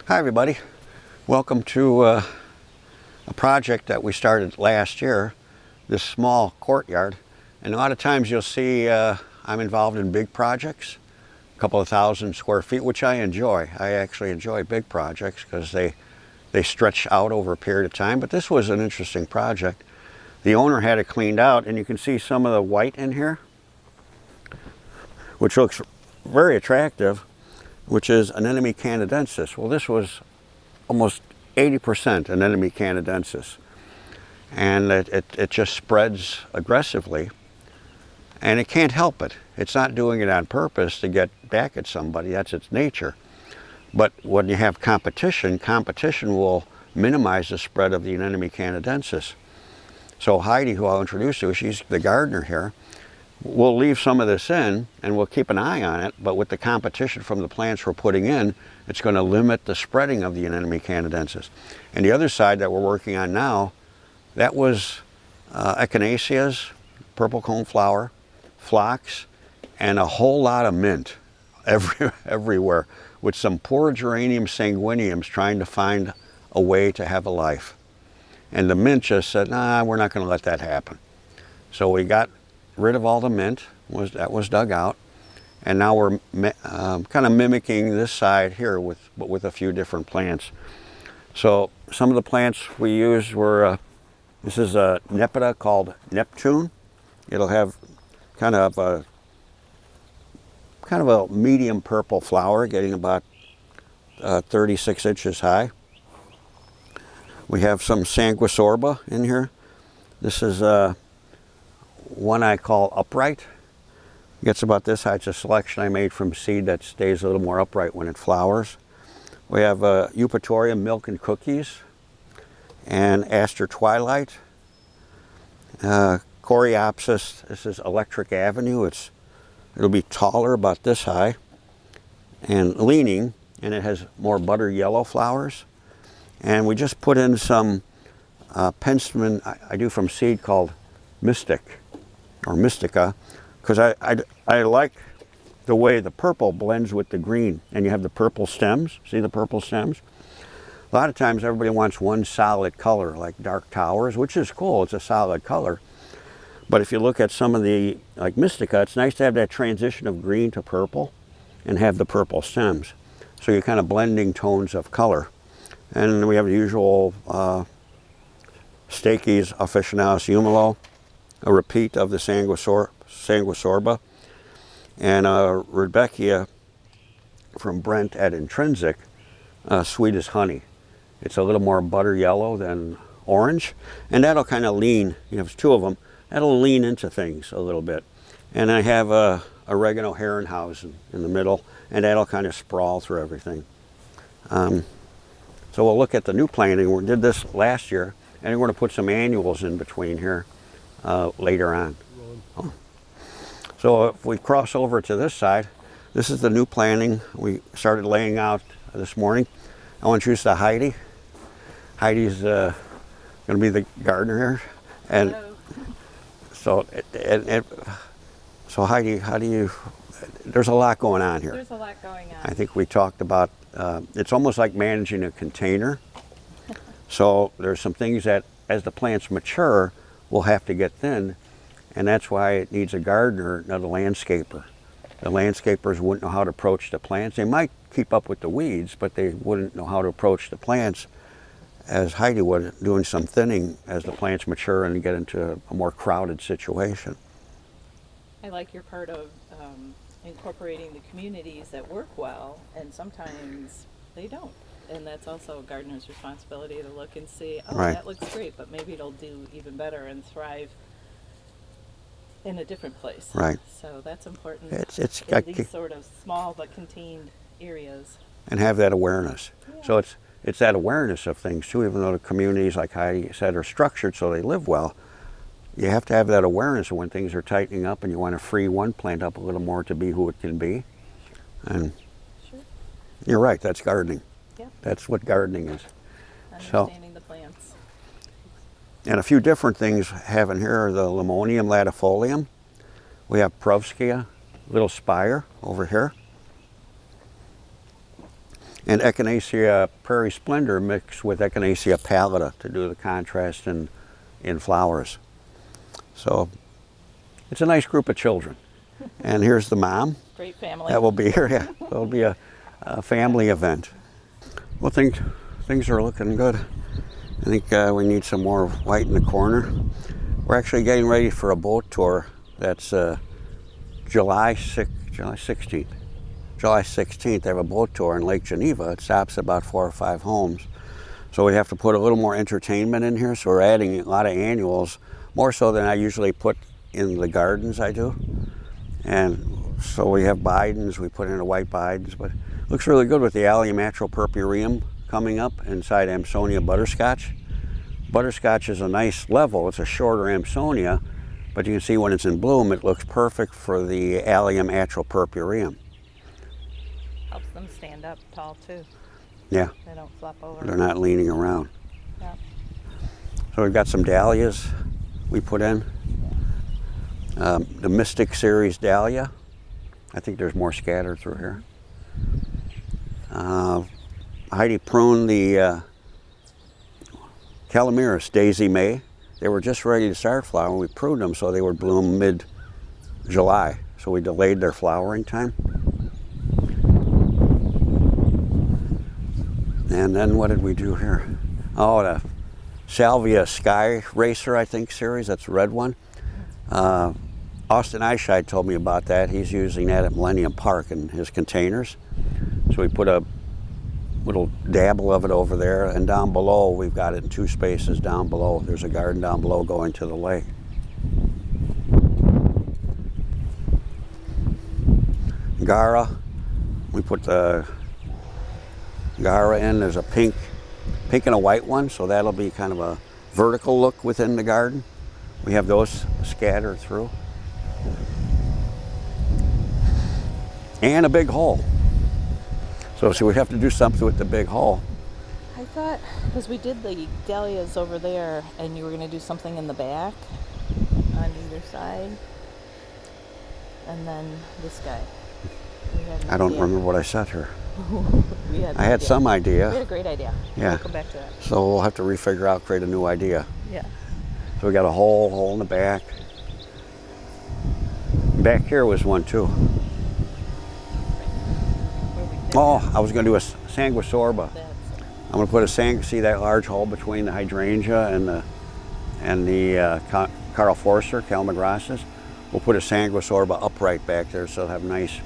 Hi everybody, welcome to a project that we started last year, this small courtyard. And a lot of times you'll see I'm involved in big projects, a couple of 1,000 square feet, which I enjoy. I actually enjoy big projects because they stretch out over a period of time, but this was an interesting project. The owner had it cleaned out, and you can see some of the white in here, which looks very attractive, which is Anemone canadensis. Well, this was almost 80% Anemone canadensis. And it just spreads aggressively. And it can't help it. It's not doing it on purpose to get back at somebody. That's its nature. But when you have competition, competition will minimize the spread of the Anemone canadensis. So Heidi, who I'll introduce you, she's the gardener here, we'll leave some of this in and we'll keep an eye on it, but with the competition from the plants we're putting in, it's going to limit the spreading of the Anemone canadensis. And the other side that we're working on now, that was Echinaceas, purple cone flower, phlox, and a whole lot of mint everywhere, with some poor geranium sanguiniums trying to find a way to have a life. And the mint just said, nah, we're not going to let that happen. So we got rid of all the mint, that was dug out, and now we're kind of mimicking this side here but with a few different plants. So some of the plants we used were, this is a Nepeta called Neptune. It'll have kind of a medium purple flower, getting about 36 inches high. We have some Sanguisorba in here. This is one I call upright. It gets about this high. It's a selection I made from seed that stays a little more upright when it flowers. We have Eupatorium milk and cookies, and Aster Twilight. Coreopsis, this is Electric Avenue. It'll be taller, about this high, and leaning, and it has more butter yellow flowers. And we just put in some Penstemon I do from seed called Mystica, because I like the way the purple blends with the green, and you have the purple stems. See the purple stems? A lot of times everybody wants one solid color, like dark towers, which is cool. It's a solid color. But if you look at some of the, like Mystica, it's nice to have that transition of green to purple and have the purple stems. So you're kind of blending tones of color. And we have the usual Stachys, officinalis, Hummelo, a repeat of the Sanguisorba, and Rudbeckia from Brent at Intrinsic, sweet as honey. It's a little more butter yellow than orange, and that'll kind of lean, you have two of them, that'll lean into things a little bit. And I have oregano Herrenhausen in the middle, and that'll kind of sprawl through everything. So we'll look at the new planting. We did this last year, and we're going to put some annuals in between here later on. Oh. So if we cross over to this side, this is the new planting we started laying out this morning. I want to introduce to Heidi. Heidi's going to be the gardener here. And hello. So Heidi, how do you, there's a lot going on here. There's a lot going on. I think we talked about, it's almost like managing a container. So there's some things that as the plants mature will have to get thin, and that's why it needs a gardener, not a landscaper. The landscapers wouldn't know how to approach the plants. They might keep up with the weeds, but they wouldn't know how to approach the plants as Heidi would, doing some thinning as the plants mature and get into a more crowded situation. I like your part of incorporating the communities that work well, and sometimes they don't. And that's also a gardener's responsibility to look and see, oh, right, that looks great, but maybe it'll do even better and thrive in a different place. Right. So that's important it's in these sort of small but contained areas. And have that awareness. Yeah. So it's that awareness of things too, even though the communities, like Heidi said, are structured so they live well. You have to have that awareness of when things are tightening up and you want to free one plant up a little more to be who it can be. And sure, you're right, that's gardening. Yeah. That's what gardening is. Understanding the plants. And a few different things have in here are the Limonium, latifolium. We have Perovskia, Little Spire over here. and Echinacea Prairie Splendor mixed with Echinacea pallida to do the contrast in flowers. So it's a nice group of children. And here's the mom. Great family. That will be here, yeah. It'll be a family event. Well, things are looking good. I think we need some more white in the corner. We're actually getting ready for a boat tour. That's July 16th. July 16th, they have a boat tour in Lake Geneva. It stops at about 4 or 5 homes. So we have to put a little more entertainment in here. So we're adding a lot of annuals, more so than I usually put in the gardens I do. And so we have Bidens, we put in a white Bidens, but it looks really good with the Allium atropurpureum coming up inside Amsonia butterscotch. Butterscotch is a nice level. It's a shorter Amsonia, but you can see when it's in bloom, it looks perfect for the Allium atropurpureum. Helps them stand up tall too. Yeah. They don't flop over. They're not leaning around. Yeah. So we've got some dahlias we put in. The Mystic Series dahlia. I think there's more scattered through here. Heidi pruned the Calamiris Daisy May. They were just ready to start flowering. We pruned them so they would bloom mid-July. So we delayed their flowering time. And then what did we do here? Oh, the Salvia Sky Racer, I think, series. That's the red one. Austin Eyeshide told me about that. He's using that at Millennium Park in his containers. So we put a little dabble of it over there, and down below we've got it in 2 spaces down below. There's a garden down below going to the lake. Gara, we put the Gara in. There's a pink and a white one, so that'll be kind of a vertical look within the garden. We have those scattered through. And a big hole. So we have to do something with the big hole. I thought, because we did the dahlias over there, and you were going to do something in the back on either side. And then this guy. I don't remember what I said here. I had idea. some idea. We had a great idea. Yeah. We'll come back to that. So we'll have to refigure out, create a new idea. Yeah. So we got a hole in the back. Back here was one too. Oh, I was going to do a Sanguisorba. I'm going to put see that large hole between the hydrangea and the Carl Forster, Calamagrostis. We'll put a Sanguisorba upright back there, so it'll have nice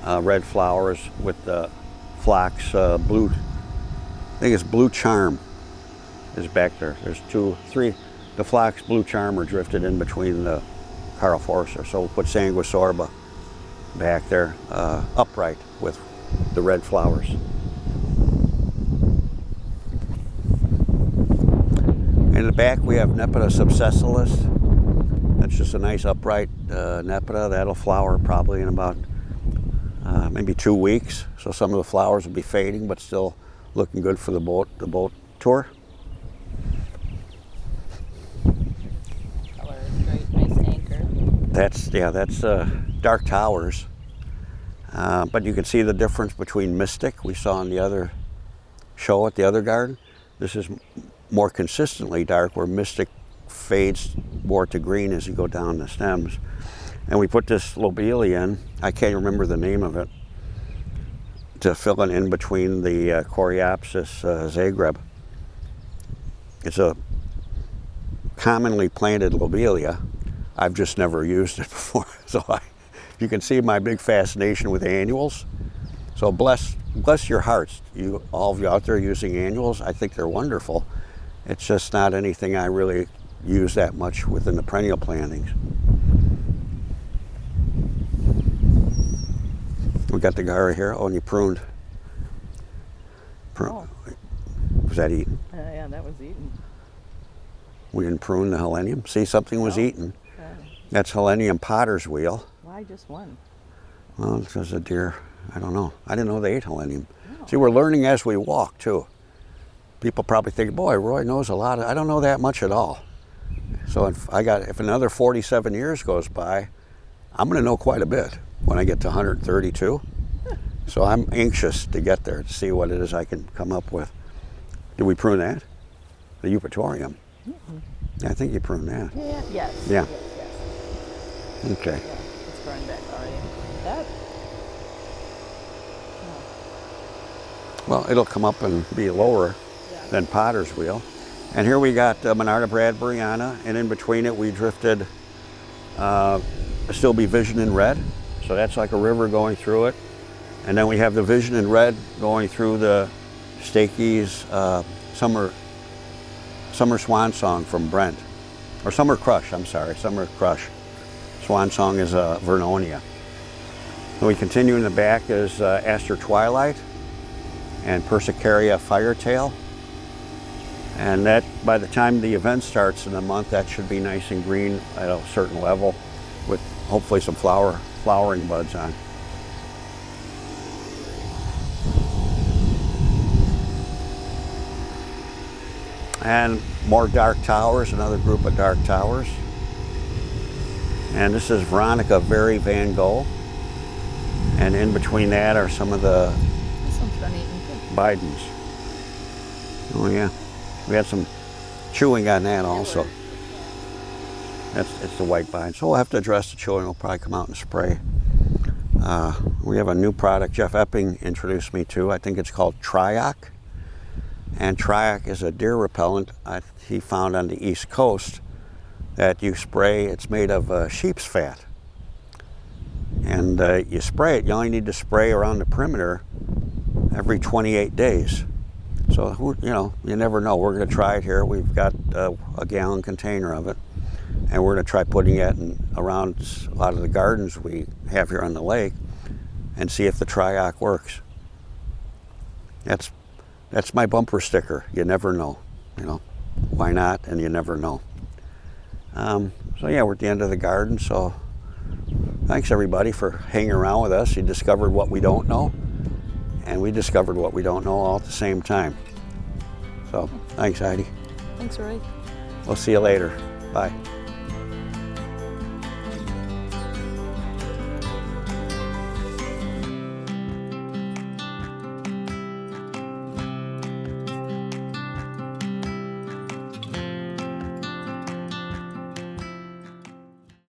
red flowers with the phlox blue. I think it's blue charm is back there. There's 2, 3. The phlox blue charm are drifted in between the Carl Forster, so we'll put Sanguisorba back there upright with the red flowers. In the back we have Nepeta subsessilis. That's just a nice upright Nepeta. That'll flower probably in about maybe 2 weeks. So some of the flowers will be fading, but still looking good for the boat tour. Color is great, nice anchor. That's Dark Towers. But you can see the difference between Mystic we saw in the other show at the other garden. This is more consistently dark, where Mystic fades more to green as you go down the stems. And we put this lobelia in, I can't remember the name of it, to fill it in between the Coreopsis zagreb. It's a commonly planted lobelia. I've just never used it before, so you can see my big fascination with annuals. So bless your hearts, all of you out there using annuals. I think they're wonderful. It's just not anything I really use that much within the perennial plantings. We got the Gara here. Oh, and you pruned. Oh. Was that eaten? Yeah, that was eaten. We didn't prune the Helenium. See, something was eaten. Okay. That's Helenium potter's wheel. Why just one? Well, there's a deer. I don't know. I didn't know they ate Helenium. No. See, we're learning as we walk, too. People probably think, boy, Roy knows a lot. I don't know that much at all. So if another 47 years goes by, I'm going to know quite a bit when I get to 132. So I'm anxious to get there to see what it is I can come up with. Did we prune that? The Eupatorium? Yeah, I think you pruned that. Yeah. Yes. Yeah. Yes. Okay. Yeah. It's growing back already. That. Well, it'll come up and be lower than Potter's Wheel. And here we got Monarda bradburyana, and in between it we drifted still be Vision in Red. So that's like a river going through it. And then we have the Vision in Red going through the Stachys Summer Swan Song from Brent. Or Summer Crush, I'm sorry, Summer Crush. Swan Song is Vernonia. And we continue in the back is Aster Twilight and Persicaria Firetail. And that, by the time the event starts in a month, that should be nice and green at a certain level with hopefully some flowering buds on. And more dark towers, another group of dark towers. And this is Veronica Very Van Gogh. And in between that are some of the This one's been eaten too. Bidens. Oh yeah, we had some chewing on that also. It's the white vine. So we'll have to address the chewing. We'll probably come out and spray. We have a new product Jeff Epping introduced me to. I think it's called Trioc. And Trioc is a deer repellent he found on the East Coast that you spray. It's made of sheep's fat. And you spray it. You only need to spray around the perimeter every 28 days. So, you know, you never know. We're going to try it here. We've got a gallon container of it. And we're going to try putting it around a lot of the gardens we have here on the lake and see if the Trioc works. That's my bumper sticker. You never know, you know. Why not? And you never know. So yeah, we're at the end of the garden. So thanks everybody for hanging around with us. You discovered what we don't know, and we discovered what we don't know all at the same time. So thanks, Heidi. Thanks, Roy. We'll see you later. Bye.